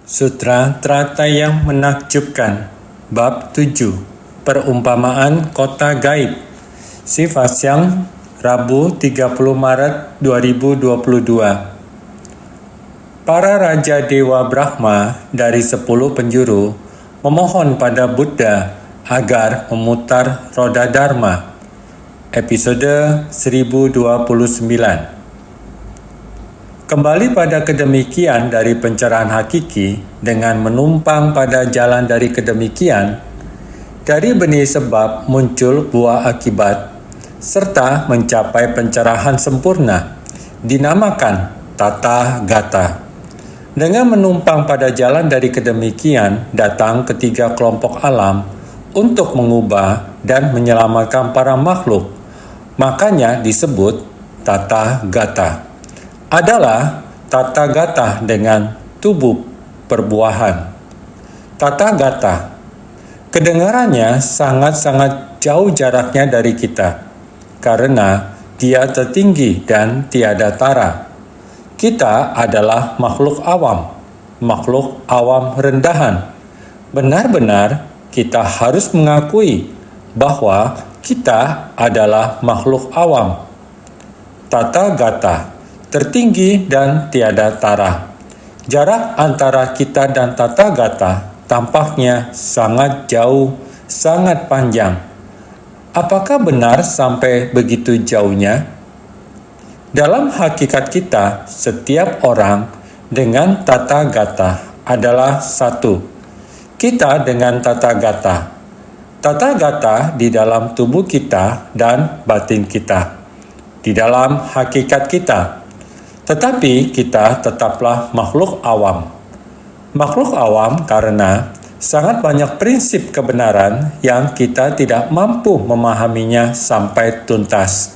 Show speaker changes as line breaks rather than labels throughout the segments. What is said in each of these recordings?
Sutra Trata yang Menakjubkan Bab 7 Perumpamaan Kota Gaib Sivasyang Rabu 30 Maret 2022. Para Raja Dewa Brahma dari 10 penjuru memohon pada Buddha agar memutar roda Dharma. Episode 1029. Kembali pada kedemikian dari pencerahan hakiki dengan menumpang pada jalan dari kedemikian, dari benih sebab muncul buah akibat, serta mencapai pencerahan sempurna, dinamakan Tata Gata. Dengan menumpang pada jalan dari kedemikian, datang ketiga kelompok alam untuk mengubah dan menyelamatkan para makhluk, makanya disebut Tata Gata. Adalah Tata Gata dengan tubuh perbuahan. Tata Gata, kedengarannya sangat-sangat jauh jaraknya dari kita, karena dia tertinggi dan tiada tara. Kita adalah makhluk awam rendahan. Benar-benar kita harus mengakui bahwa kita adalah makhluk awam. Tata Gata, tertinggi dan tiada tara. Jarak antara kita dan Tata Gata tampaknya sangat jauh, sangat panjang. Apakah benar sampai begitu jauhnya? Dalam hakikat kita, setiap orang dengan Tata Gata adalah satu. Kita dengan Tata Gata. Tata Gata di dalam tubuh kita dan batin kita. Di dalam hakikat kita. Tetapi kita tetaplah makhluk awam. Makhluk awam karena sangat banyak prinsip kebenaran yang kita tidak mampu memahaminya sampai tuntas.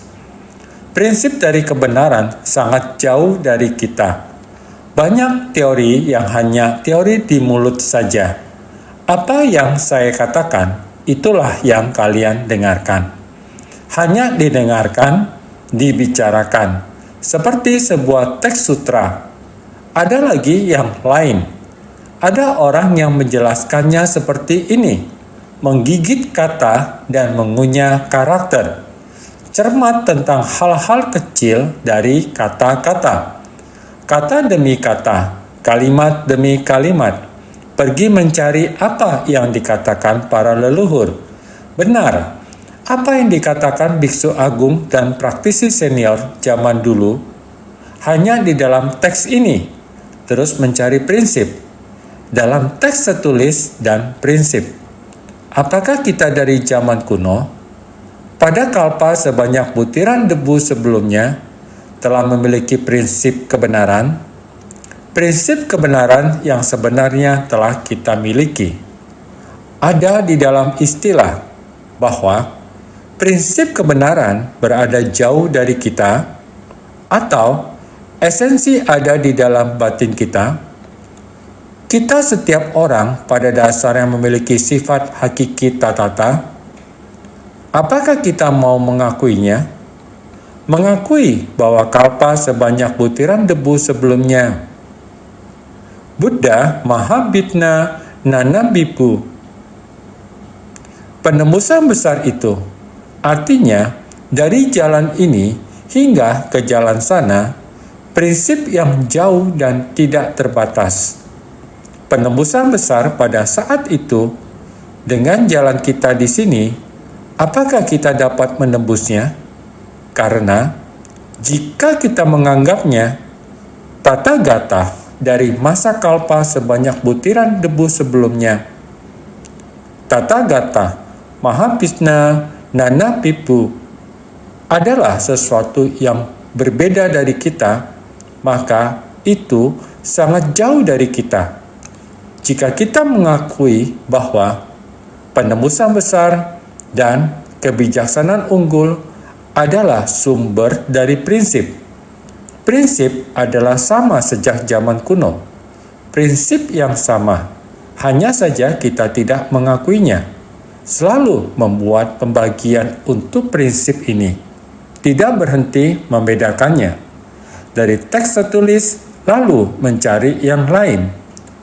Prinsip dari kebenaran sangat jauh dari kita. Banyak teori yang hanya teori di mulut saja. Apa yang saya katakan, itulah yang kalian dengarkan. Hanya didengarkan, dibicarakan. Seperti sebuah teks sutra. Ada lagi yang lain. Ada orang yang menjelaskannya seperti ini. Menggigit kata dan mengunyah karakter. Cermat tentang hal-hal kecil dari kata-kata. Kata demi kata, kalimat demi kalimat. Pergi mencari apa yang dikatakan para leluhur. Benar. Apa yang dikatakan biksu agung dan praktisi senior zaman dulu hanya di dalam teks ini, terus mencari prinsip dalam teks tertulis dan prinsip. Apakah kita dari zaman kuno? Pada kalpa sebanyak butiran debu sebelumnya telah memiliki prinsip kebenaran? Prinsip kebenaran yang sebenarnya telah kita miliki. Ada di dalam istilah bahwa prinsip kebenaran berada jauh dari kita, atau esensi ada di dalam batin kita. Kita setiap orang pada dasarnya memiliki sifat hakiki tatata. Apakah kita mau mengakuinya? Mengakui bahwa kalpa sebanyak butiran debu sebelumnya. Buddha Mahabhitna Nanabipu. Penembusan besar itu. Artinya, dari jalan ini hingga ke jalan sana, prinsip yang jauh dan tidak terbatas. Penembusan besar pada saat itu, dengan jalan kita di sini, apakah kita dapat menembusnya? Karena, jika kita menganggapnya Tata Gata dari masa kalpa sebanyak butiran debu sebelumnya, Tata Gata Mahabhitna Nanabipu adalah sesuatu yang berbeda dari kita, maka itu sangat jauh dari kita. Jika kita mengakui bahwa penembusan besar dan kebijaksanaan unggul adalah sumber dari prinsip. Prinsip adalah sama sejak zaman kuno. Prinsip yang sama, hanya saja kita tidak mengakuinya. Selalu membuat pembagian untuk prinsip ini. Tidak berhenti membedakannya. Dari teks tertulis, lalu mencari yang lain.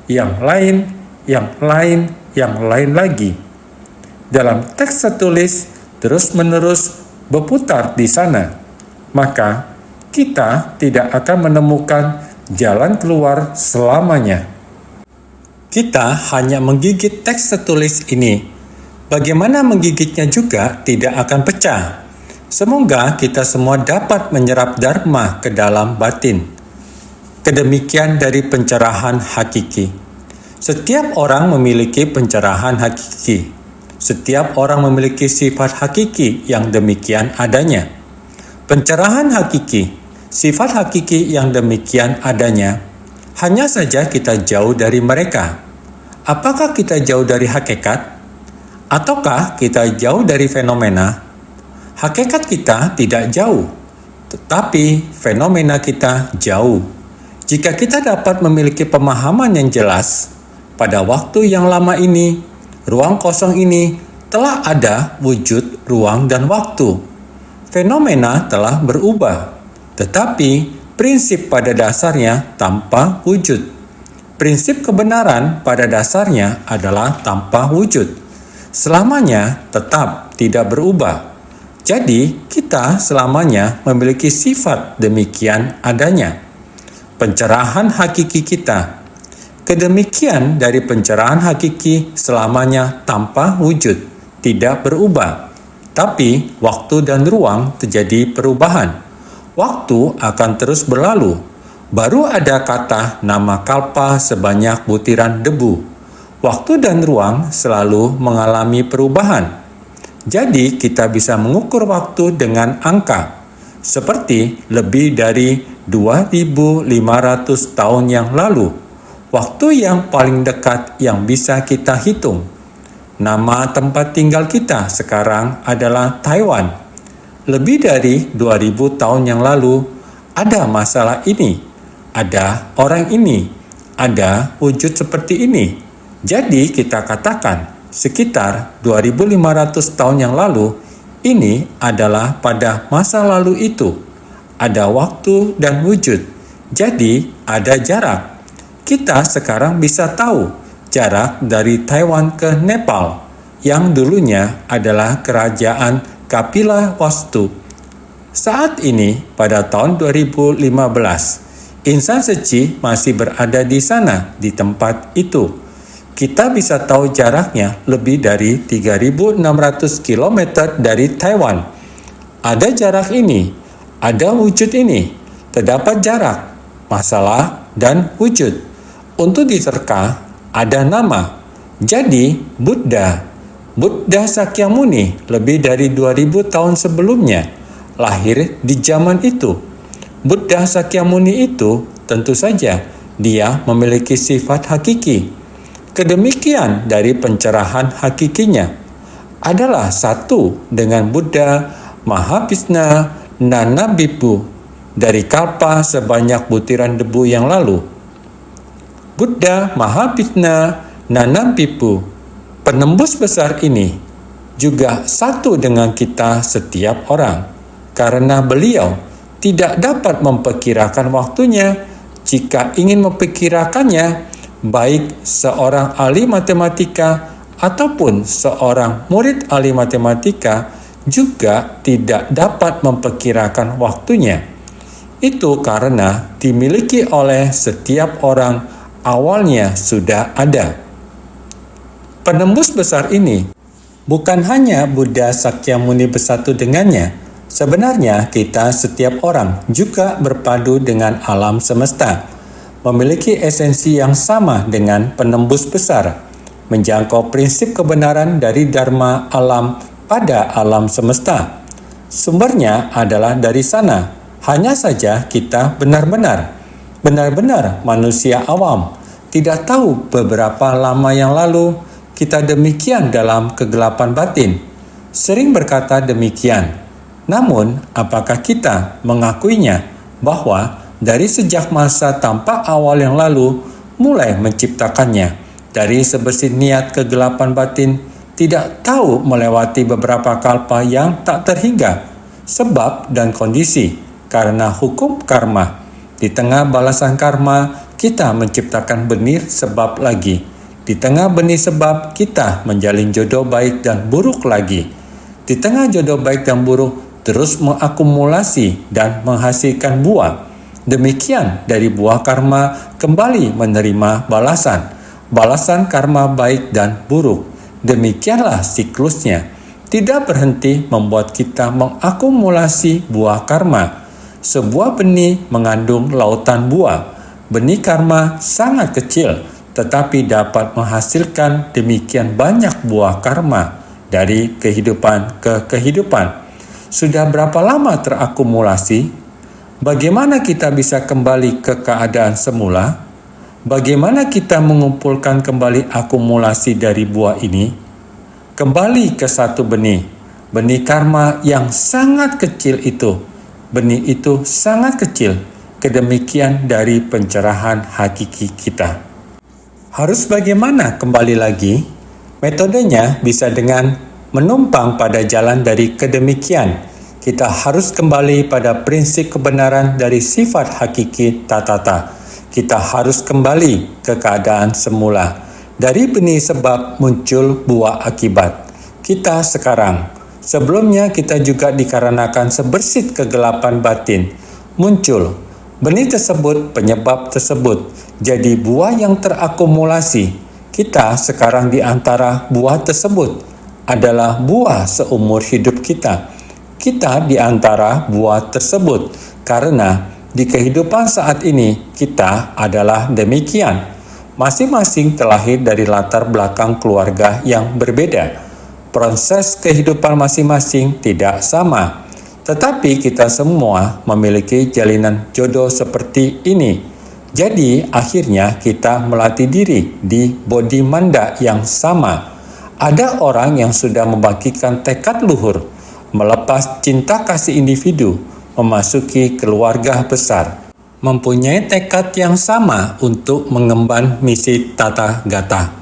yang lain, yang lain, yang lain lagi. Dalam teks tertulis terus-menerus berputar di sana, maka kita tidak akan menemukan jalan keluar selamanya. Kita hanya menggigit teks tertulis ini. Bagaimana menggigitnya juga tidak akan pecah. Semoga kita semua dapat menyerap dharma ke dalam batin. Kedemikian dari pencerahan hakiki. Setiap orang memiliki pencerahan hakiki. Setiap orang memiliki sifat hakiki yang demikian adanya. Pencerahan hakiki, sifat hakiki yang demikian adanya, hanya saja kita jauh dari mereka. Apakah kita jauh dari hakikat? Ataukah kita jauh dari fenomena? Hakikat kita tidak jauh, tetapi fenomena kita jauh. Jika kita dapat memiliki pemahaman yang jelas, pada waktu yang lama ini, ruang kosong ini telah ada wujud ruang dan waktu. Fenomena telah berubah, tetapi prinsip pada dasarnya tanpa wujud. Prinsip kebenaran pada dasarnya adalah tanpa wujud. Selamanya tetap tidak berubah. Jadi, kita selamanya memiliki sifat demikian adanya. Pencerahan hakiki kita. Kedemikian dari pencerahan hakiki selamanya tanpa wujud, tidak berubah. Tapi, waktu dan ruang terjadi perubahan. Waktu akan terus berlalu. Baru ada kata nama kalpa sebanyak butiran debu. Waktu dan ruang selalu mengalami perubahan. Jadi kita bisa mengukur waktu dengan angka, seperti lebih dari 2.500 tahun yang lalu, waktu yang paling dekat yang bisa kita hitung. Nama tempat tinggal kita sekarang adalah Taiwan. Lebih dari 2.000 tahun yang lalu, ada masalah ini, ada orang ini, ada wujud seperti ini. Jadi kita katakan, sekitar 2.500 tahun yang lalu, ini adalah pada masa lalu itu. Ada waktu dan wujud, jadi ada jarak. Kita sekarang bisa tahu jarak dari Taiwan ke Nepal, yang dulunya adalah kerajaan Kapila Wastu. Saat ini, pada tahun 2015, insan suci masih berada di sana, di tempat itu. Kita bisa tahu jaraknya lebih dari 3.600 km dari Taiwan. Ada jarak ini, ada wujud ini, terdapat jarak, masalah, dan wujud. Untuk diterka, ada nama. Jadi, Buddha Sakyamuni lebih dari 2.000 tahun sebelumnya, lahir di zaman itu. Buddha Sakyamuni itu tentu saja dia memiliki sifat hakiki. Kedemikian dari pencerahan hakikinya adalah satu dengan Buddha Mahapisna Nanabhipu dari kalpa sebanyak butiran debu yang lalu. Buddha Mahapisna Nanabhipu, penembus besar ini, juga satu dengan kita setiap orang, karena beliau tidak dapat memperkirakan waktunya. Jika ingin memperkirakannya, baik seorang ahli matematika ataupun seorang murid ahli matematika juga tidak dapat memperkirakan waktunya. Itu karena dimiliki oleh setiap orang awalnya sudah ada. Penembus besar ini bukan hanya Buddha Sakyamuni bersatu dengannya. Sebenarnya kita setiap orang juga berpadu dengan alam semesta, memiliki esensi yang sama dengan penembus besar, menjangkau prinsip kebenaran dari dharma alam pada alam semesta. Sumbernya adalah dari sana. Hanya saja kita benar-benar manusia awam, tidak tahu beberapa lama yang lalu kita demikian dalam kegelapan batin. Sering berkata demikian. Namun, apakah kita mengakuinya bahwa dari sejak masa tampak awal yang lalu mulai menciptakannya, dari sebersih niat kegelapan batin, tidak tahu melewati beberapa kalpa yang tak terhingga, sebab dan kondisi, karena hukum karma. Di tengah balasan karma, kita menciptakan benih sebab lagi. Di tengah benih sebab, kita menjalin jodoh baik dan buruk lagi. Di tengah jodoh baik dan buruk, terus mengakumulasi dan menghasilkan buah. Demikian dari buah karma kembali menerima balasan. Balasan karma baik dan buruk. Demikianlah siklusnya. Tidak berhenti membuat kita mengakumulasi buah karma. Sebuah benih mengandung lautan buah. Benih karma sangat kecil, tetapi dapat menghasilkan demikian banyak buah karma dari kehidupan ke kehidupan. Sudah berapa lama terakumulasi? Bagaimana kita bisa kembali ke keadaan semula? Bagaimana kita mengumpulkan kembali akumulasi dari buah ini? Kembali ke satu benih karma yang sangat kecil itu. Benih itu sangat kecil, kedemikian dari pencerahan hakiki kita. Harus bagaimana kembali lagi? Metodenya bisa dengan menumpang pada jalan dari kedemikian. Kita harus kembali pada prinsip kebenaran dari sifat hakiki tatata. Kita harus kembali ke keadaan semula. Dari benih sebab muncul buah akibat. Kita sekarang, sebelumnya kita juga dikarenakan sebersit kegelapan batin, muncul benih tersebut, penyebab tersebut, jadi buah yang terakumulasi. Kita sekarang di antara buah tersebut adalah buah seumur hidup kita. Kita di antara buah tersebut, karena di kehidupan saat ini kita adalah demikian. Masing-masing terlahir dari latar belakang keluarga yang berbeda. Proses kehidupan masing-masing tidak sama, tetapi kita semua memiliki jalinan jodoh seperti ini. Jadi akhirnya kita melatih diri di bodi manda yang sama. Ada orang yang sudah membagikan tekad luhur, melepas cinta kasih individu, memasuki keluarga besar, mempunyai tekad yang sama untuk mengemban misi tata gata.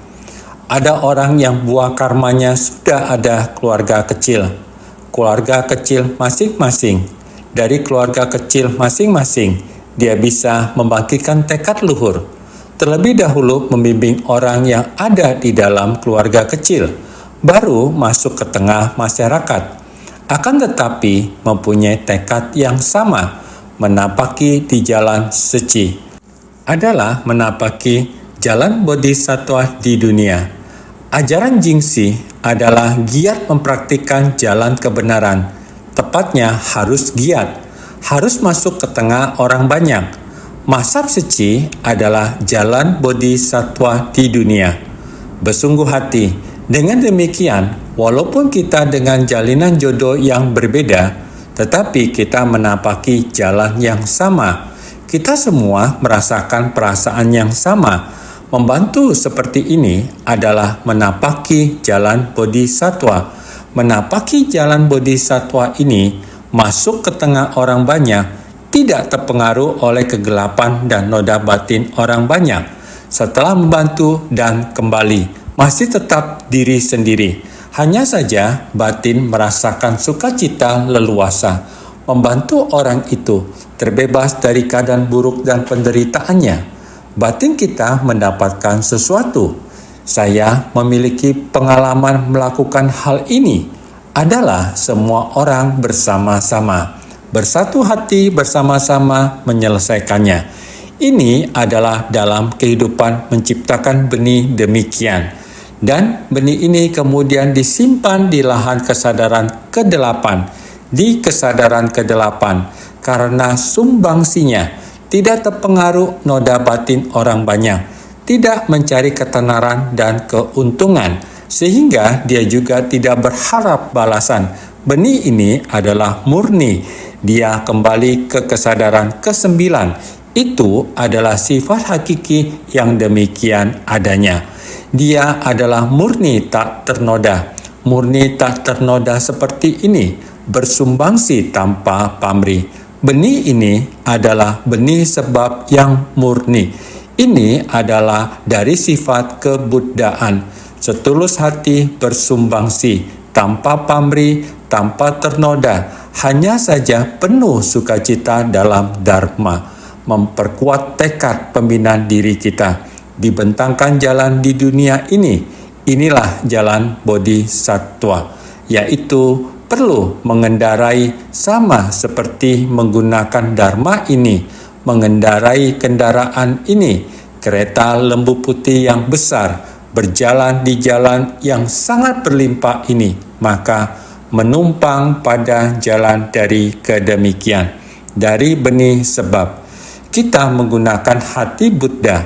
Ada orang yang buah karmanya sudah ada keluarga kecil masing-masing. Dari keluarga kecil masing-masing, dia bisa membangkitkan tekad luhur. Terlebih dahulu membimbing orang yang ada di dalam keluarga kecil, baru masuk ke tengah masyarakat. Akan tetapi mempunyai tekad yang sama, menapaki di jalan suci. Adalah menapaki jalan bodhisattva di dunia. Ajaran Jingxi adalah giat mempraktikkan jalan kebenaran. Tepatnya harus giat, harus masuk ke tengah orang banyak. Mazhab suci adalah jalan bodhisattva di dunia. Bersungguh hati, dengan demikian, walaupun kita dengan jalinan jodoh yang berbeda, tetapi kita menapaki jalan yang sama. Kita semua merasakan perasaan yang sama. Membantu seperti ini adalah menapaki jalan bodhisattva. Menapaki jalan bodhisattva ini masuk ke tengah orang banyak, tidak terpengaruh oleh kegelapan dan noda batin orang banyak. Setelah membantu dan kembali, masih tetap diri sendiri. Hanya saja batin merasakan sukacita leluasa, membantu orang itu terbebas dari keadaan buruk dan penderitaannya. Batin kita mendapatkan sesuatu. Saya memiliki pengalaman melakukan hal ini. Adalah semua orang bersama-sama, bersatu hati bersama-sama menyelesaikannya. Ini adalah dalam kehidupan menciptakan benih demikian. Dan benih ini kemudian disimpan di lahan kesadaran ke-8, di kesadaran ke-8, karena sumbangsinya tidak terpengaruh noda batin orang banyak, tidak mencari ketenaran dan keuntungan, sehingga dia juga tidak berharap balasan. Benih ini adalah murni, dia kembali ke kesadaran ke-9, itu adalah sifat hakiki yang demikian adanya. Dia adalah murni tak ternoda. Murni tak ternoda seperti ini, bersumbangsi tanpa pamrih. Benih ini adalah benih sebab yang murni. Ini adalah dari sifat kebuddhaan. Setulus hati bersumbangsi, tanpa pamrih, tanpa ternoda, hanya saja penuh sukacita dalam dharma. memperkuat tekad pembinaan diri kita. Dibentangkan jalan di dunia ini, inilah jalan bodhisattva, yaitu perlu mengendarai sama seperti menggunakan dharma ini, mengendarai kendaraan ini, kereta lembu putih yang besar, berjalan di jalan yang sangat berlimpah ini, maka menumpang pada jalan dari kedemikian, dari benih sebab. Kita menggunakan hati Buddha,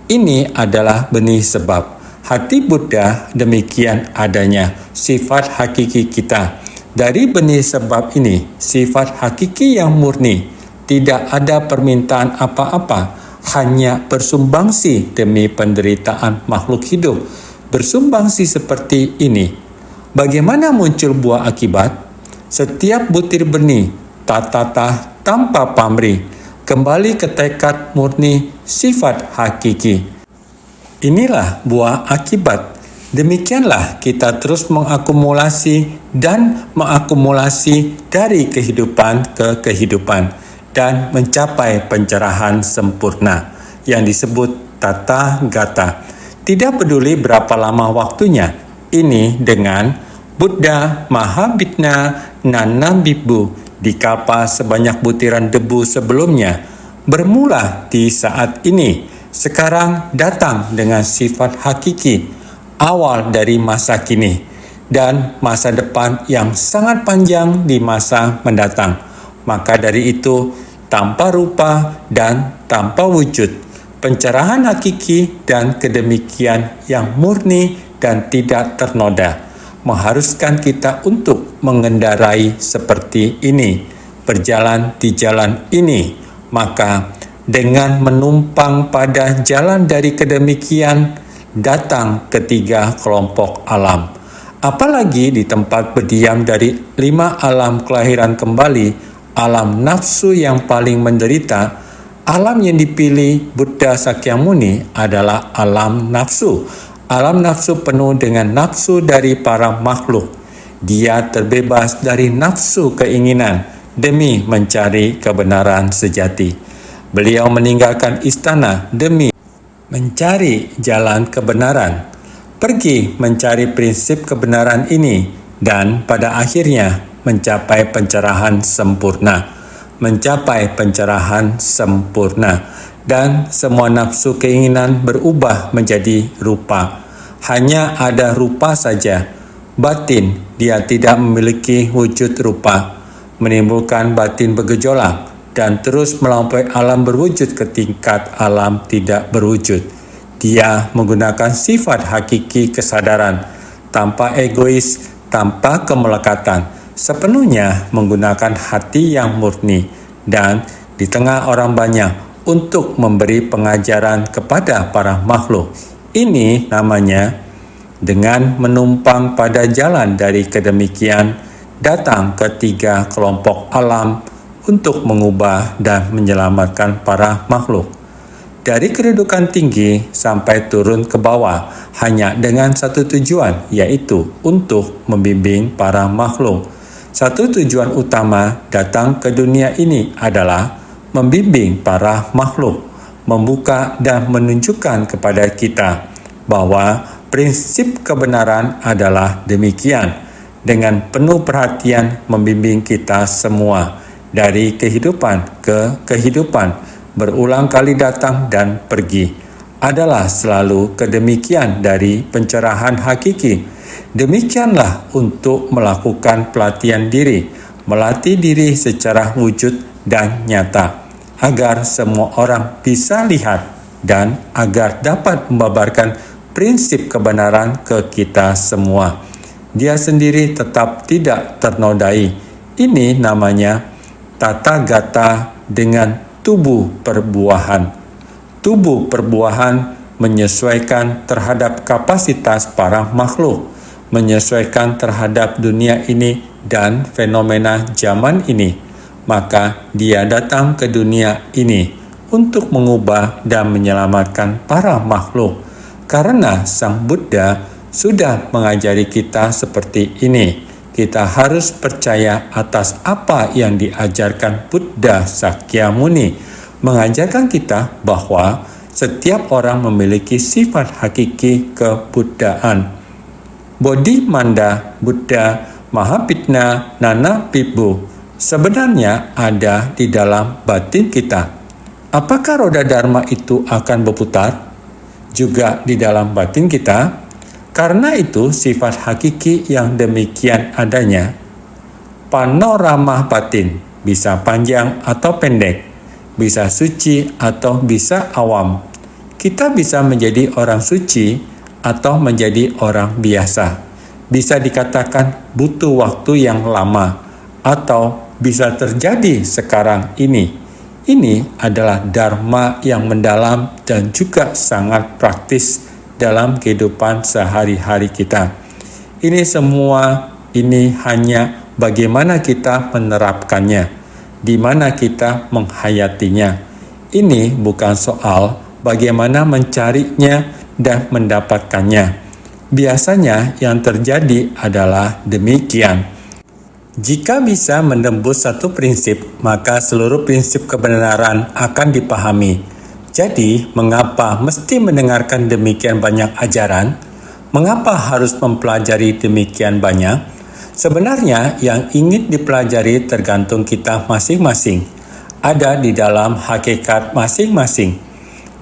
ini adalah benih sebab. Hati Buddha demikian adanya, sifat hakiki kita. Dari benih sebab ini, sifat hakiki yang murni, tidak ada permintaan apa-apa, hanya bersumbangsi demi penderitaan makhluk hidup. Bersumbangsi seperti ini. Bagaimana muncul buah akibat? Setiap butir benih, tatata tanpa pamrih, kembali ke tekad murni sifat hakiki. Inilah buah akibat. Demikianlah kita terus mengakumulasi dan mengakumulasi dari kehidupan ke kehidupan dan mencapai pencerahan sempurna yang disebut tata gata. Tidak peduli berapa lama waktunya. Ini dengan Buddha Mahabhitna Nanabibbu dikapa sebanyak butiran debu sebelumnya, bermula di saat ini, sekarang datang dengan sifat hakiki, awal dari masa kini, dan masa depan yang sangat panjang di masa mendatang. Maka dari itu, tanpa rupa dan tanpa wujud, pencerahan hakiki dan kedemikian yang murni dan tidak ternoda, mengharuskan kita untuk mengendarai seperti ini, berjalan di jalan ini. Maka dengan menumpang pada jalan dari kedemikian, datang ketiga kelompok alam. Apalagi di tempat berdiam dari 5 alam kelahiran kembali, alam nafsu yang paling menderita, alam yang dipilih Buddha Sakyamuni adalah alam nafsu. Alam nafsu penuh dengan nafsu dari para makhluk. Dia terbebas dari nafsu keinginan demi mencari kebenaran sejati. Beliau meninggalkan istana demi mencari jalan kebenaran, pergi mencari prinsip kebenaran ini, dan pada akhirnya mencapai pencerahan sempurna. Mencapai pencerahan sempurna. Dan semua nafsu keinginan berubah menjadi rupa. Hanya ada rupa saja. Batin, dia tidak memiliki wujud rupa. Menimbulkan batin bergejolak dan terus melampaui alam berwujud ke tingkat alam tidak berwujud. Dia menggunakan sifat hakiki kesadaran, tanpa egois, tanpa kemelekatan, sepenuhnya menggunakan hati yang murni, dan di tengah orang banyak, untuk memberi pengajaran kepada para makhluk. Ini namanya dengan menumpang pada jalan dari kedemikian, datang ketiga kelompok alam untuk mengubah dan menyelamatkan para makhluk. Dari kedudukan tinggi sampai turun ke bawah hanya dengan satu tujuan, yaitu untuk membimbing para makhluk. Satu tujuan utama datang ke dunia ini adalah membimbing para makhluk, membuka dan menunjukkan kepada kita bahwa prinsip kebenaran adalah demikian, dengan penuh perhatian membimbing kita semua dari kehidupan ke kehidupan, berulang kali datang dan pergi, adalah selalu kedemikian dari pencerahan hakiki. Demikianlah untuk melakukan pelatihan diri, melatih diri secara wujud dan nyata, agar semua orang bisa lihat dan agar dapat membabarkan prinsip kebenaran ke kita semua. Dia sendiri tetap tidak ternodai. Ini namanya tata gata dengan tubuh perbuahan. Tubuh perbuahan menyesuaikan terhadap kapasitas para makhluk, menyesuaikan terhadap dunia ini dan fenomena zaman ini. Maka dia datang ke dunia ini untuk mengubah dan menyelamatkan para makhluk. Karena Sang Buddha sudah mengajari kita seperti ini, kita harus percaya atas apa yang diajarkan Buddha Sakyamuni. mengajarkan kita bahwa setiap orang memiliki sifat hakiki kebuddhaan. Bodhi Manda Buddha Mahapitna Nana Pibu sebenarnya ada di dalam batin kita. Apakah roda Dharma itu akan berputar? Juga di dalam batin kita. Karena itu sifat hakiki yang demikian adanya. Panorama batin bisa panjang atau pendek, bisa suci atau bisa awam. Kita bisa menjadi orang suci atau menjadi orang biasa. Bisa dikatakan butuh waktu yang lama atau bisa terjadi sekarang ini. Ini adalah dharma yang mendalam dan juga sangat praktis dalam kehidupan sehari-hari kita. Ini semua hanya bagaimana kita menerapkannya, di mana kita menghayatinya. Ini bukan soal bagaimana mencarinya dan mendapatkannya. Biasanya yang terjadi adalah demikian. Jika bisa menembus satu prinsip, maka seluruh prinsip kebenaran akan dipahami. Jadi, mengapa mesti mendengarkan demikian banyak ajaran? Mengapa harus mempelajari demikian banyak? Sebenarnya, yang ingin dipelajari tergantung kita masing-masing. Ada di dalam hakikat masing-masing.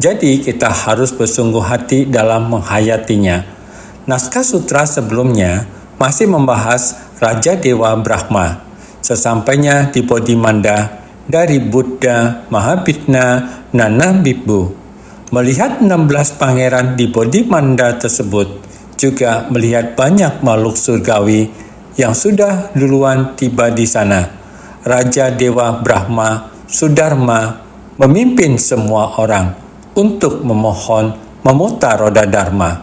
Jadi, kita harus bersungguh hati dalam menghayatinya. Naskah sutra sebelumnya masih membahas Raja Dewa Brahma. Sesampainya di Bodhimanda dari Buddha Mahapitna Nana Bibu, melihat 16 pangeran di Bodhimanda tersebut, juga melihat banyak makhluk surgawi yang sudah duluan tiba di sana. Raja Dewa Brahma Sudharma memimpin semua orang untuk memohon memutar roda Dharma.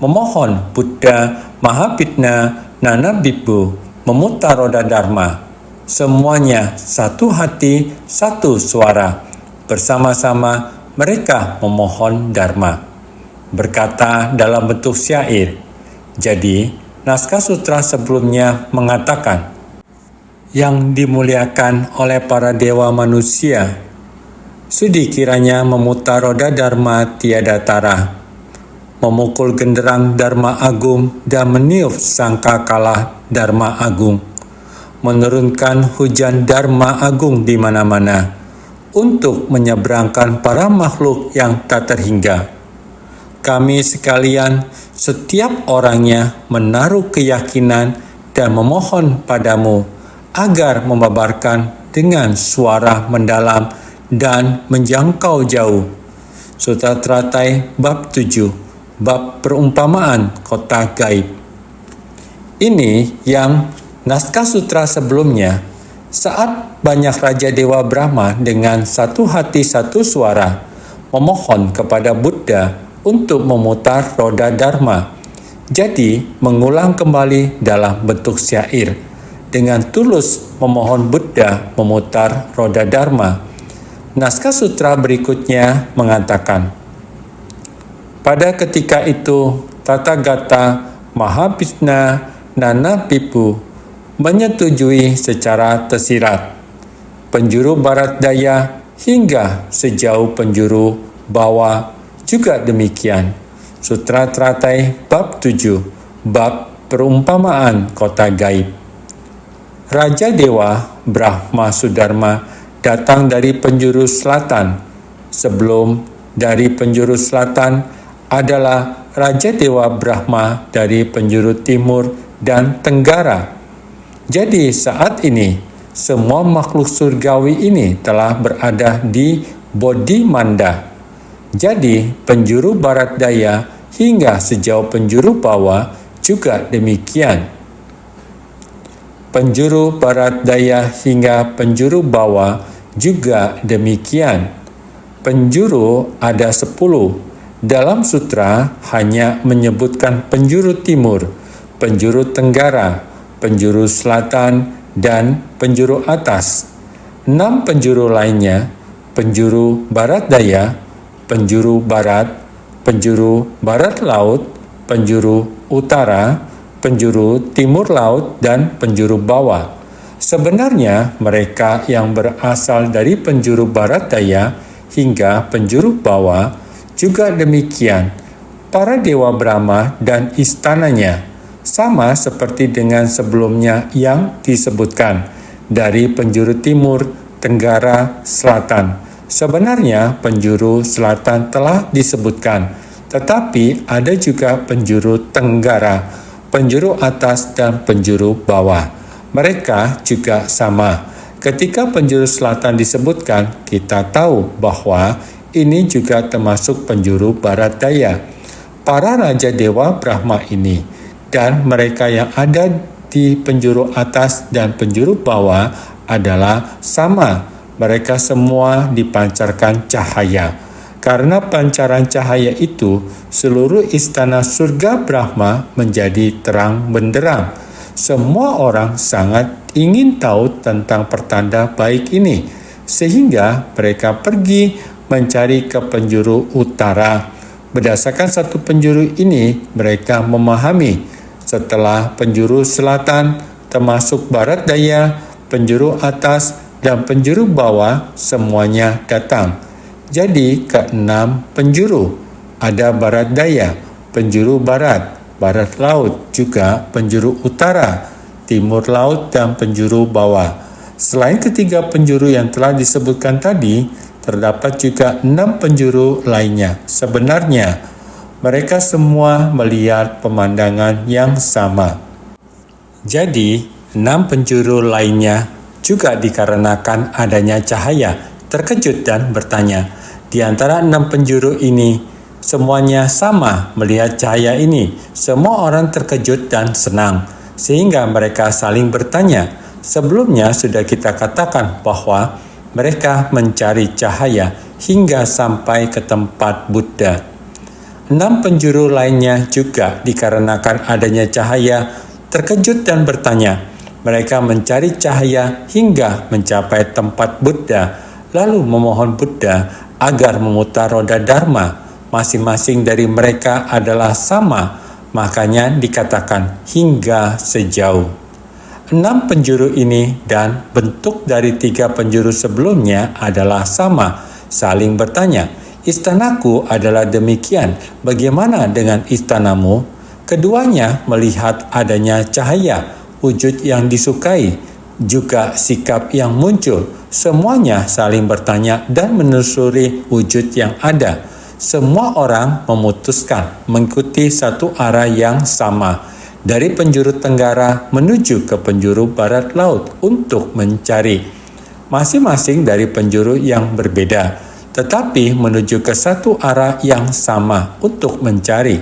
Memohon Buddha Mahapitna Nana Bibu memutar roda Dharma. Semuanya satu hati, satu suara. Bersama-sama mereka memohon Dharma. Berkata dalam bentuk syair. Jadi, naskah sutra sebelumnya mengatakan, yang dimuliakan oleh para dewa manusia, sudi kiranya memutar roda Dharma tiada tara, memukul genderang Dharma Agung dan meniup sangkakala Dharma Agung, menurunkan hujan Dharma Agung di mana-mana untuk menyeberangkan para makhluk yang tak terhingga. Kami sekalian, setiap orangnya menaruh keyakinan dan memohon padamu agar membabarkan dengan suara mendalam dan menjangkau jauh. Sutra Teratai Bab 7 Bab Perumpamaan Kota Gaib. Ini yang naskah sutra sebelumnya, saat banyak Raja Dewa Brahma dengan satu hati satu suara memohon kepada Buddha untuk memutar roda Dharma. Jadi mengulang kembali dalam bentuk syair dengan tulus memohon Buddha memutar roda Dharma. Naskah sutra berikutnya mengatakan, pada ketika itu, Tathagata Mahapitna Nana Pipu menyetujui secara tersirat penjuru barat daya hingga sejauh penjuru bawah juga demikian. Sutra Teratai Bab 7 Bab Perumpamaan Kota Gaib. Raja Dewa Brahma Sudharma datang dari penjuru selatan. Sebelum dari penjuru selatan adalah Raja Dewa Brahma dari penjuru timur dan tenggara. Jadi saat ini, semua makhluk surgawi ini telah berada di Bodhimanda. Jadi penjuru barat daya hingga sejauh penjuru bawah juga demikian. Penjuru barat daya hingga penjuru bawah juga demikian. Penjuru ada 10. Dalam sutra hanya menyebutkan penjuru timur, penjuru tenggara, penjuru selatan, dan penjuru atas. 6 penjuru lainnya, penjuru barat daya, penjuru barat laut, penjuru utara, penjuru timur laut, dan penjuru bawah. Sebenarnya mereka yang berasal dari penjuru barat daya hingga penjuru bawah, juga demikian para dewa Brahma dan istananya, sama seperti dengan sebelumnya yang disebutkan, dari penjuru timur, tenggara, selatan. Sebenarnya penjuru selatan telah disebutkan, tetapi ada juga penjuru tenggara, penjuru atas dan penjuru bawah. Mereka juga sama. Ketika penjuru selatan disebutkan, kita tahu bahwa ini juga termasuk penjuru barat daya. Para raja dewa Brahma ini dan mereka yang ada di penjuru atas dan penjuru bawah adalah sama. Mereka semua dipancarkan cahaya. Karena pancaran cahaya itu, seluruh istana surga Brahma menjadi terang benderang. Semua orang sangat ingin tahu tentang pertanda baik ini, sehingga mereka pergi mencari ke penjuru utara. Berdasarkan satu penjuru ini, mereka memahami setelah penjuru selatan, termasuk barat daya, penjuru atas, dan penjuru bawah, semuanya datang. Jadi, keenam penjuru. Ada barat daya, penjuru barat, barat laut, juga penjuru utara, timur laut, dan penjuru bawah. Selain ketiga penjuru yang telah disebutkan tadi, terdapat juga 6 penjuru lainnya. Sebenarnya, mereka semua melihat pemandangan yang sama. Jadi, 6 penjuru lainnya juga dikarenakan adanya cahaya, terkejut dan bertanya, di antara 6 penjuru ini, semuanya sama melihat cahaya ini. Semua orang terkejut dan senang, sehingga mereka saling bertanya. Sebelumnya sudah kita katakan bahwa mereka mencari cahaya hingga sampai ke tempat Buddha. 6 penjuru lainnya juga dikarenakan adanya cahaya, terkejut dan bertanya. Mereka mencari cahaya hingga mencapai tempat Buddha, lalu memohon Buddha agar memutar roda Dharma. Masing-masing dari mereka adalah sama, makanya dikatakan hingga sejauh. 6 penjuru ini dan bentuk dari 3 penjuru sebelumnya adalah sama, saling bertanya, istanaku adalah demikian, bagaimana dengan istanamu? Keduanya melihat adanya cahaya, wujud yang disukai, juga sikap yang muncul. Semuanya saling bertanya dan menelusuri wujud yang ada. Semua orang memutuskan mengikuti satu arah yang sama, dari penjuru tenggara menuju ke penjuru barat laut untuk mencari, masing-masing dari penjuru yang berbeda, tetapi menuju ke satu arah yang sama untuk mencari.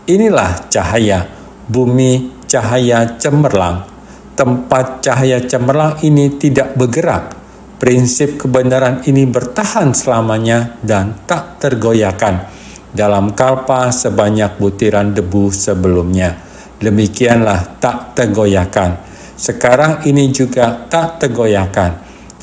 Inilah cahaya, bumi cahaya cemerlang. Tempat cahaya cemerlang ini tidak bergerak. Prinsip kebenaran ini bertahan selamanya dan tak tergoyahkan dalam kalpa sebanyak butiran debu sebelumnya. Demikianlah tak tergoyahkan. Sekarang ini juga tak tergoyahkan.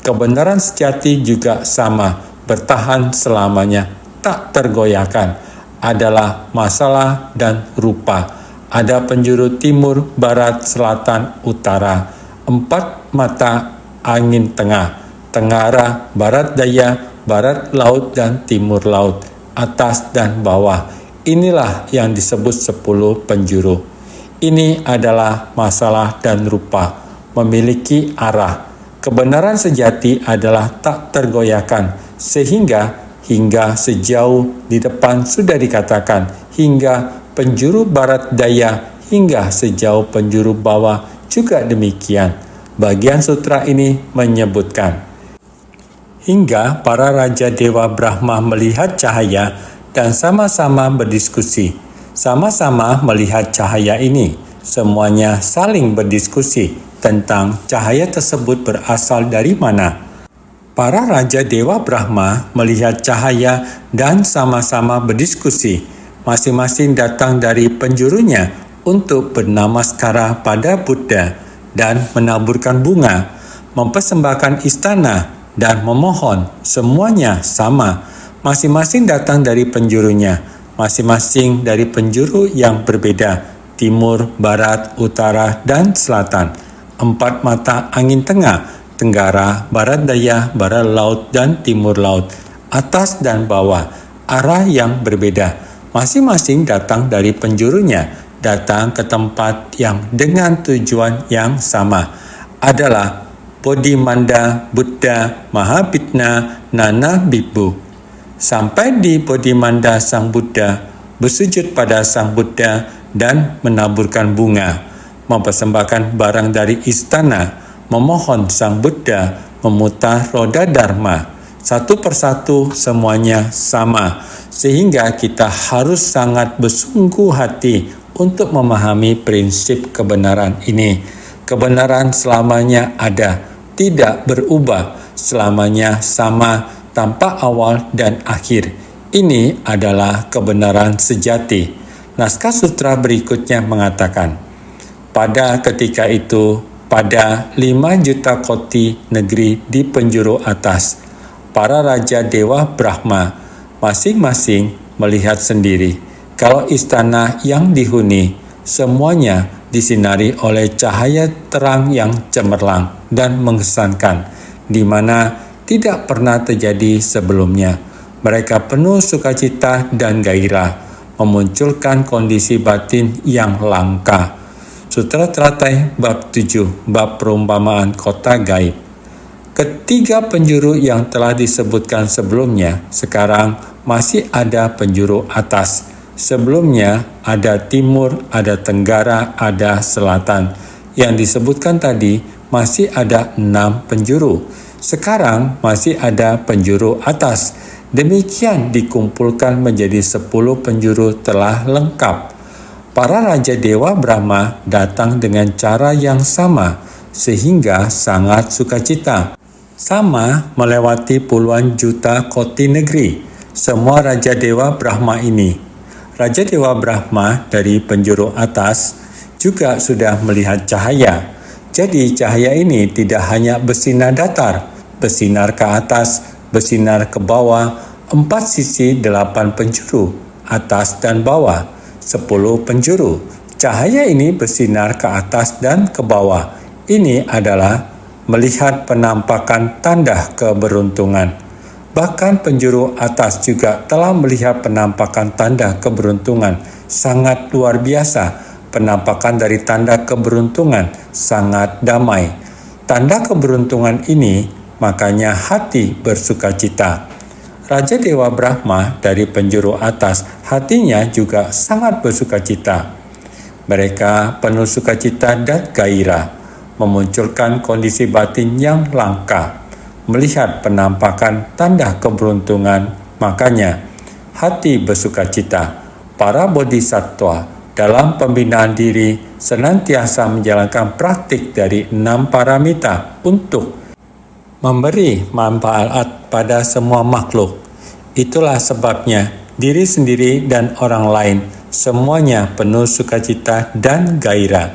Kebenaran sejati juga sama, bertahan selamanya, tak tergoyahkan. Adalah masalah dan rupa. Ada penjuru timur, barat, selatan, utara. 4 mata angin tengah, tenggara, barat daya, barat laut, dan timur laut, atas dan bawah. Inilah yang disebut 10 penjuru. Ini adalah masalah dan rupa, memiliki arah. Kebenaran sejati adalah tak tergoyahkan, sehingga hingga sejauh di depan sudah dikatakan, hingga penjuru barat daya, hingga sejauh penjuru bawah juga demikian. Bagian sutra ini menyebutkan, hingga para raja dewa Brahma melihat cahaya dan sama-sama berdiskusi. Sama-sama melihat cahaya ini, semuanya saling berdiskusi tentang cahaya tersebut berasal dari mana. Para raja dewa Brahma melihat cahaya dan sama-sama berdiskusi. Masing-masing datang dari penjurunya untuk bernamaskara pada Buddha dan menaburkan bunga, mempersembahkan istana dan memohon. Semuanya sama. Masing-masing datang dari penjurunya. Masing-masing dari penjuru yang berbeda, timur, barat, utara, dan selatan. 4 mata angin tengah, tenggara, barat daya, barat laut, dan timur laut, atas dan bawah, arah yang berbeda. Masing-masing datang dari penjurunya, datang ke tempat yang dengan tujuan yang sama. Adalah Bodhimanda Buddha Mahabhitna Nana Bhikkhu. Sampai di Bodhimanda Sang Buddha, bersujud pada Sang Buddha dan menaburkan bunga, mempersembahkan barang dari istana, memohon Sang Buddha memutar roda Dharma. Satu persatu semuanya sama, sehingga kita harus sangat bersungguh hati untuk memahami prinsip kebenaran ini. Kebenaran selamanya ada, tidak berubah, selamanya sama, tanpa awal dan akhir. Ini adalah kebenaran sejati. Naskah sutra berikutnya mengatakan, pada ketika itu, pada 5 juta koti negeri di penjuru atas, para raja dewa Brahma masing-masing melihat sendiri kalau istana yang dihuni semuanya disinari oleh cahaya terang yang cemerlang dan mengesankan, di mana tidak pernah terjadi sebelumnya. Mereka penuh sukacita dan gairah, memunculkan kondisi batin yang langka. Sutra Teratai Bab 7, Bab Perumpamaan Kota Gaib. Ketiga penjuru yang telah disebutkan sebelumnya, sekarang masih ada penjuru atas. Sebelumnya ada timur, ada tenggara, ada selatan. Yang disebutkan tadi masih ada 6 penjuru. Sekarang masih ada penjuru atas. Demikian dikumpulkan menjadi 10 penjuru telah lengkap. Para Raja Dewa Brahma datang dengan cara yang sama, sehingga sangat sukacita. Sama melewati puluhan juta koti negeri, semua Raja Dewa Brahma ini. Raja Dewa Brahma dari penjuru atas juga sudah melihat cahaya. Jadi cahaya ini tidak hanya bersinar datar, bersinar ke atas, bersinar ke bawah, 4 sisi 8 penjuru, atas dan bawah. 10 penjuru. Cahaya ini bersinar ke atas dan ke bawah. Ini adalah melihat penampakan tanda keberuntungan. Bahkan penjuru atas juga telah melihat penampakan tanda keberuntungan. Sangat luar biasa. Penampakan dari tanda keberuntungan sangat damai. Tanda keberuntungan ini makanya hati bersukacita. Raja Dewa Brahma dari penjuru atas, hatinya juga sangat bersukacita. Mereka penuh sukacita dan gairah, memunculkan kondisi batin yang langka, melihat penampakan tanda keberuntungan, makanya hati bersukacita. Para bodhisattva dalam pembinaan diri senantiasa menjalankan praktik dari 6 paramita untuk memberi manfaat pada semua makhluk. Itulah sebabnya diri sendiri dan orang lain semuanya penuh sukacita dan gairah.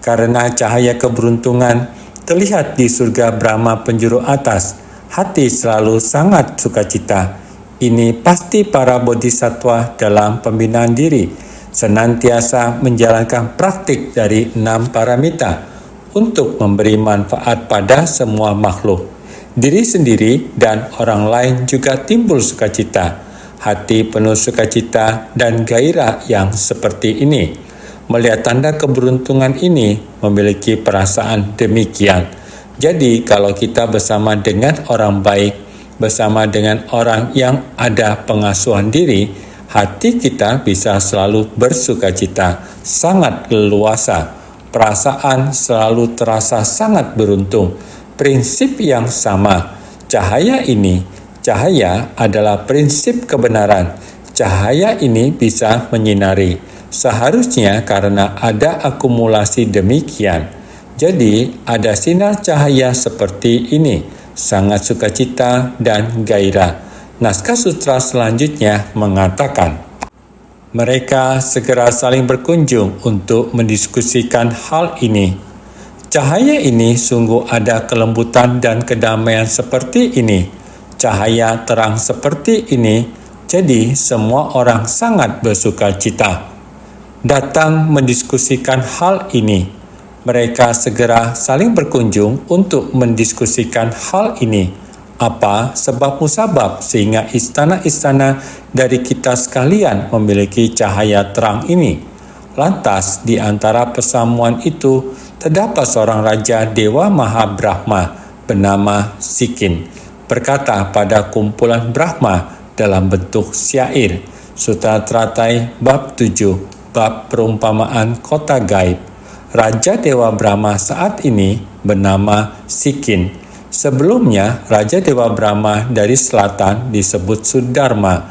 Karena cahaya keberuntungan terlihat di surga Brahma penjuru atas, hati selalu sangat sukacita. Ini pasti para bodhisattva dalam pembinaan diri senantiasa menjalankan praktik dari 6 paramita untuk memberi manfaat pada semua makhluk. Diri sendiri dan orang lain juga timbul sukacita. Hati penuh sukacita dan gairah yang seperti ini. Melihat tanda keberuntungan ini memiliki perasaan demikian. Jadi kalau kita bersama dengan orang baik, bersama dengan orang yang ada pengasuhan diri, hati kita bisa selalu bersukacita, sangat leluasa. Perasaan selalu terasa sangat beruntung. Prinsip yang sama. Cahaya ini, cahaya adalah prinsip kebenaran. Cahaya ini bisa menyinari. Seharusnya karena ada akumulasi demikian. Jadi ada sinar cahaya seperti ini, sangat sukacita dan gairah. Naskah sutra selanjutnya mengatakan, mereka segera saling berkunjung untuk mendiskusikan hal ini. Cahaya ini sungguh ada kelembutan dan kedamaian seperti ini. Cahaya terang seperti ini, jadi semua orang sangat bersukacita. Datang mendiskusikan hal ini. Mereka segera saling berkunjung untuk mendiskusikan hal ini. Apa sebab musabab sehingga istana-istana dari kita sekalian memiliki cahaya terang ini? Lantas di antara pesamuan itu terdapat seorang raja Dewa Maha Brahma bernama Sikin, berkata pada kumpulan Brahma dalam bentuk syair. Sutra Teratai bab 7, bab perumpamaan kota gaib. Raja Dewa Brahma saat ini bernama Sikin. Sebelumnya, Raja Dewa Brahma dari selatan disebut Sudharma.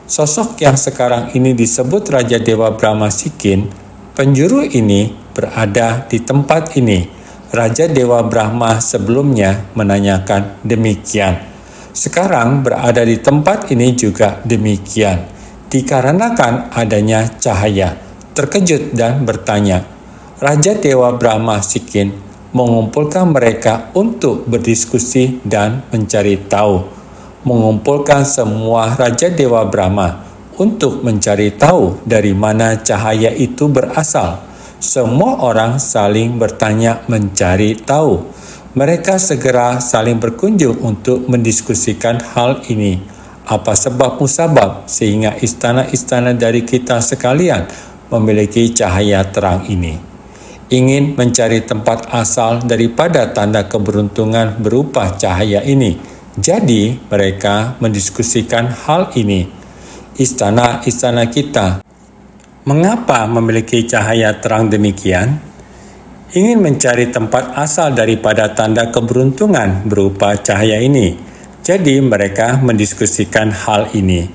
Sosok yang sekarang ini disebut Raja Dewa Brahma Sikin, penjuru ini berada di tempat ini. Raja Dewa Brahma sebelumnya menanyakan demikian. Sekarang berada di tempat ini juga demikian. Dikarenakan adanya cahaya, terkejut dan bertanya. Raja Dewa Brahma Sikin mengumpulkan mereka untuk berdiskusi dan mencari tahu. Mengumpulkan semua Raja Dewa Brahma untuk mencari tahu dari mana cahaya itu berasal. Semua orang saling bertanya mencari tahu. Mereka segera saling berkunjung untuk mendiskusikan hal ini. Apa sebab musabab sehingga istana-istana dari kita sekalian memiliki cahaya terang ini? Ingin mencari tempat asal daripada tanda keberuntungan berupa cahaya ini. Jadi mereka mendiskusikan hal ini. Istana-istana kita, mengapa memiliki cahaya terang demikian? Ingin mencari tempat asal daripada tanda keberuntungan berupa cahaya ini. Jadi mereka mendiskusikan hal ini.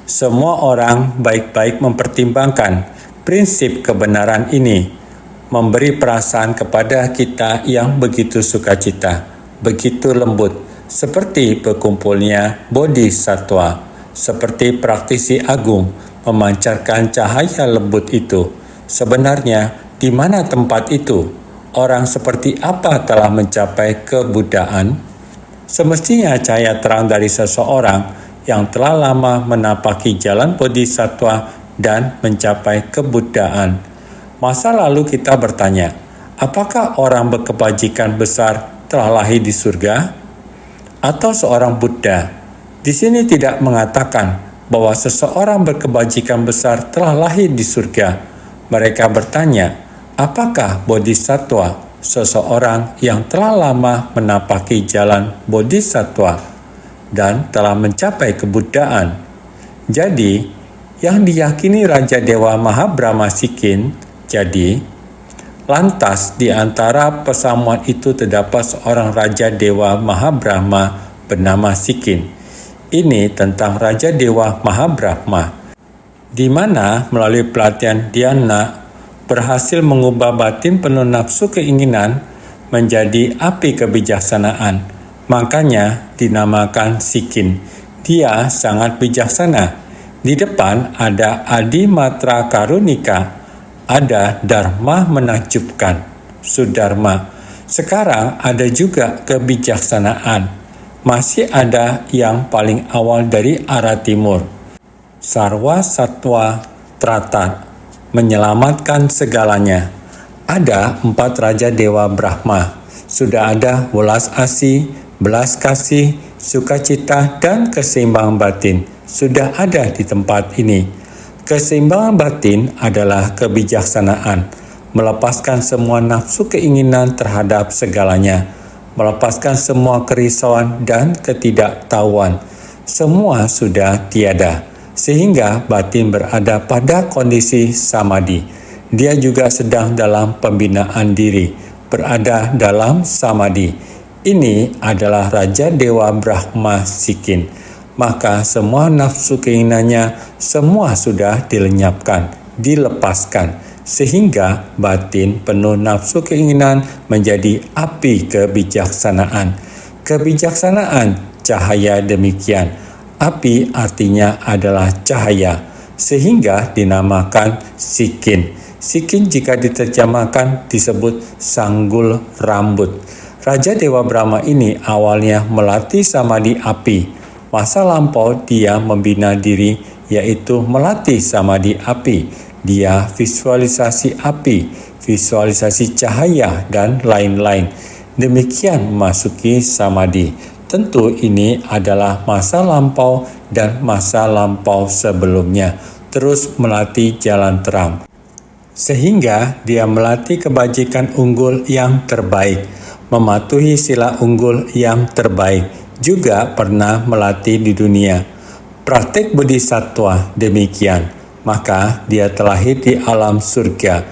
Semua orang baik-baik mempertimbangkan prinsip kebenaran ini. Memberi perasaan kepada kita yang begitu sukacita, begitu lembut, seperti berkumpulnya bodhisattva, seperti praktisi agung memancarkan cahaya lembut itu. Sebenarnya, di mana tempat itu? Orang seperti apa telah mencapai kebuddhaan? Semestinya cahaya terang dari seseorang yang telah lama menapaki jalan bodhisattva dan mencapai kebuddhaan. Masa lalu kita bertanya, apakah orang berkebajikan besar telah lahir di surga? Atau seorang Buddha? Di sini tidak mengatakan bahwa seseorang berkebajikan besar telah lahir di surga. Mereka bertanya, apakah bodhisattva, seseorang yang telah lama menapaki jalan bodhisattva dan telah mencapai kebuddhaan? Jadi, yang diyakini Raja Dewa Maha Brahma Sikin. Jadi, lantas di antara pesamuan itu terdapat seorang Raja Dewa Maha Brahma bernama Sikin. Ini tentang Raja Dewa Maha Brahma, di mana melalui pelatihan dhyana berhasil mengubah batin penuh nafsu keinginan menjadi api kebijaksanaan. Makanya dinamakan Sikin. Dia sangat bijaksana. Di depan ada Adi Matra Karunika. Ada dharma menakjubkan, Sudharma. Sekarang ada juga kebijaksanaan. Masih ada yang paling awal dari arah timur. Sarwa Satwa Trata, menyelamatkan segalanya. Ada 4 Raja Dewa Brahma. Sudah ada welas asih, belas kasih, sukacita, dan keseimbangan batin. Sudah ada di tempat ini. Keseimbangan batin adalah kebijaksanaan, melepaskan semua nafsu keinginan terhadap segalanya, melepaskan semua kerisauan dan ketidaktahuan. Semua sudah tiada, sehingga batin berada pada kondisi samadhi. Dia juga sedang dalam pembinaan diri, berada dalam samadhi. Ini adalah Raja Dewa Brahma Sikin. Maka semua nafsu keinginannya semua sudah dilenyapkan, dilepaskan, sehingga batin penuh nafsu keinginan menjadi api kebijaksanaan. Kebijaksanaan cahaya demikian. Api artinya adalah cahaya, sehingga dinamakan Sikin. Sikin jika diterjemahkan disebut sanggul rambut. Raja Dewa Brahma ini awalnya melatih samadhi api. Masa lampau dia membina diri, yaitu melatih samadhi api. Dia visualisasi api, visualisasi cahaya, dan lain-lain. Demikian memasuki samadhi. Tentu ini adalah masa lampau dan masa lampau sebelumnya, terus melatih jalan terang. Sehingga dia melatih kebajikan unggul yang terbaik, mematuhi sila unggul yang terbaik, juga pernah melatih di dunia. Praktik bodhisatwa demikian, maka dia terlahir di alam surga.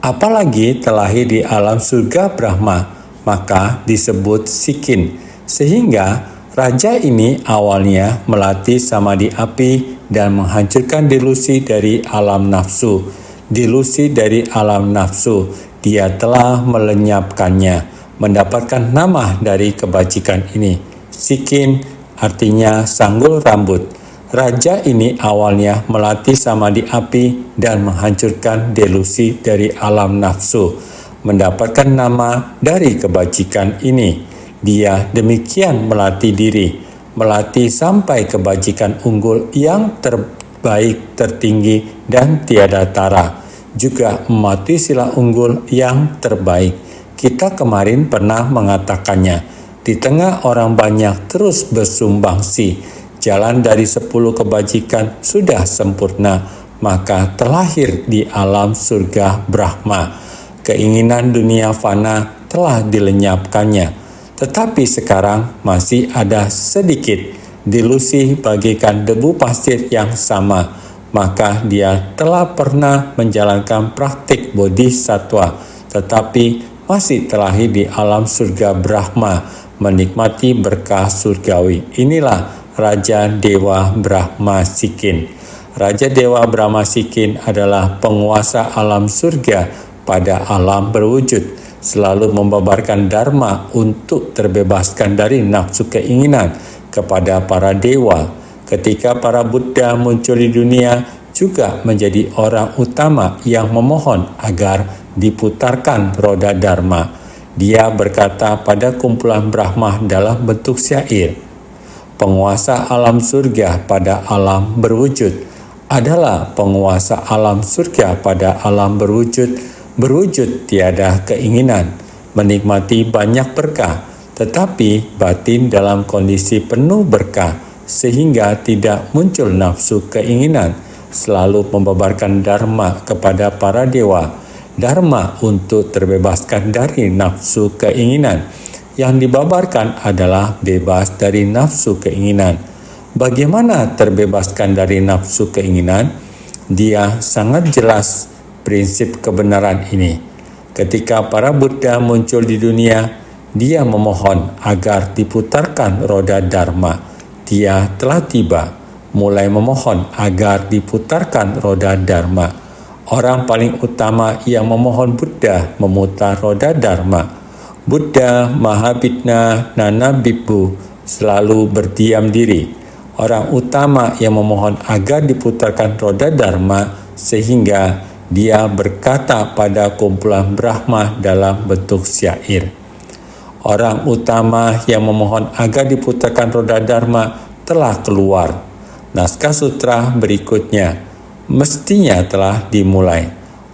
Apalagi terlahir di alam surga Brahma, maka disebut Sikin. Sehingga raja ini awalnya melatih samadhi api dan menghancurkan delusi dari alam nafsu. Delusi dari alam nafsu, dia telah melenyapkannya, mendapatkan nama dari kebajikan ini. Sikin artinya sanggul rambut. Raja ini awalnya melatih samadhi api dan menghancurkan delusi dari alam nafsu, mendapatkan nama dari kebajikan ini. Dia demikian melatih diri, melatih sampai kebajikan unggul yang terbaik, tertinggi, dan tiada tara. Juga mematuhi sila unggul yang terbaik. Kita kemarin pernah mengatakannya, di tengah orang banyak terus bersumbangsi, jalan dari 10 kebajikan sudah sempurna, maka terlahir di alam surga Brahma. Keinginan dunia fana telah dilenyapkannya. Tetapi sekarang masih ada sedikit delusi bagaikan debu pasir yang sama, maka dia telah pernah menjalankan praktik bodhisatwa, tetapi masih terlahir di alam surga Brahma, menikmati berkah surgawi. Inilah Raja Dewa Brahma Sikin. Raja Dewa Brahma Sikin adalah penguasa alam surga pada alam berwujud, selalu membabarkan dharma untuk terbebaskan dari nafsu keinginan kepada para dewa. Ketika para Buddha muncul di dunia, juga menjadi orang utama yang memohon agar diputarkan roda dharma. Dia berkata pada kumpulan Brahma dalam bentuk syair, penguasa alam surga pada alam berwujud adalah penguasa alam surga pada alam berwujud tiada keinginan, menikmati banyak berkah, tetapi batin dalam kondisi penuh berkah, sehingga tidak muncul nafsu keinginan, selalu membabarkan dharma kepada para dewa. Dharma untuk terbebaskan dari nafsu keinginan. Yang dibabarkan adalah bebas dari nafsu keinginan. Bagaimana terbebaskan dari nafsu keinginan? Dia sangat jelas prinsip kebenaran ini. Ketika para Buddha muncul di dunia, dia memohon agar diputarkan roda dharma. Dia telah tiba, mulai memohon agar diputarkan roda dharma. Orang paling utama yang memohon Buddha memutar roda dharma. Buddha Mahabhidna Nanabibhu selalu berdiam diri. Orang utama yang memohon agar diputarkan roda dharma, sehingga dia berkata pada kumpulan Brahma dalam bentuk syair. Orang utama yang memohon agar diputarkan roda dharma telah keluar. Naskah sutra berikutnya mestinya telah dimulai.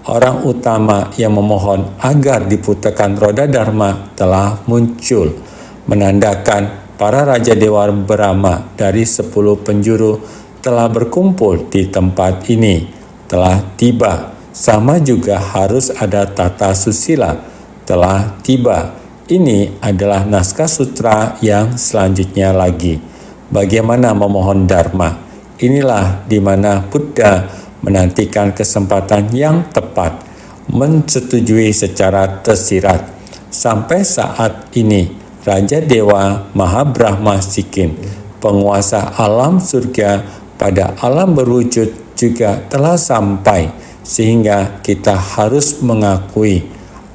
Orang utama yang memohon agar diputarkan roda dharma telah muncul, menandakan para Raja Dewa Brahma dari 10 penjuru telah berkumpul di tempat ini, telah tiba. Sama juga harus ada tata susila, telah tiba. Ini adalah naskah sutra yang selanjutnya lagi. Bagaimana memohon dharma? Inilah di mana Buddha menantikan kesempatan yang tepat, mensetujui secara tersirat. Sampai saat ini, Raja Dewa Mahabrahma Sikin, penguasa alam surga pada alam berwujud, juga telah sampai, sehingga kita harus mengakui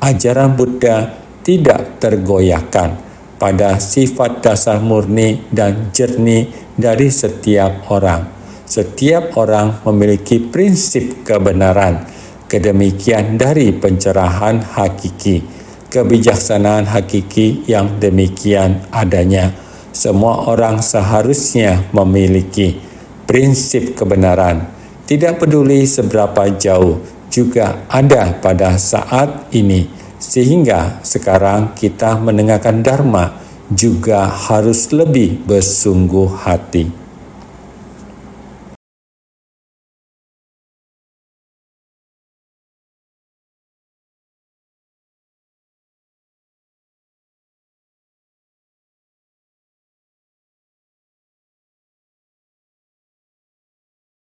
ajaran Buddha tidak tergoyahkan pada sifat dasar murni dan jernih dari setiap orang. Setiap orang memiliki prinsip kebenaran, kedemikian dari pencerahan hakiki, kebijaksanaan hakiki yang demikian adanya. Semua orang seharusnya memiliki prinsip kebenaran. Tidak peduli seberapa jauh, juga ada pada saat ini. Sehingga sekarang kita mendengarkan dharma juga harus lebih bersungguh hati.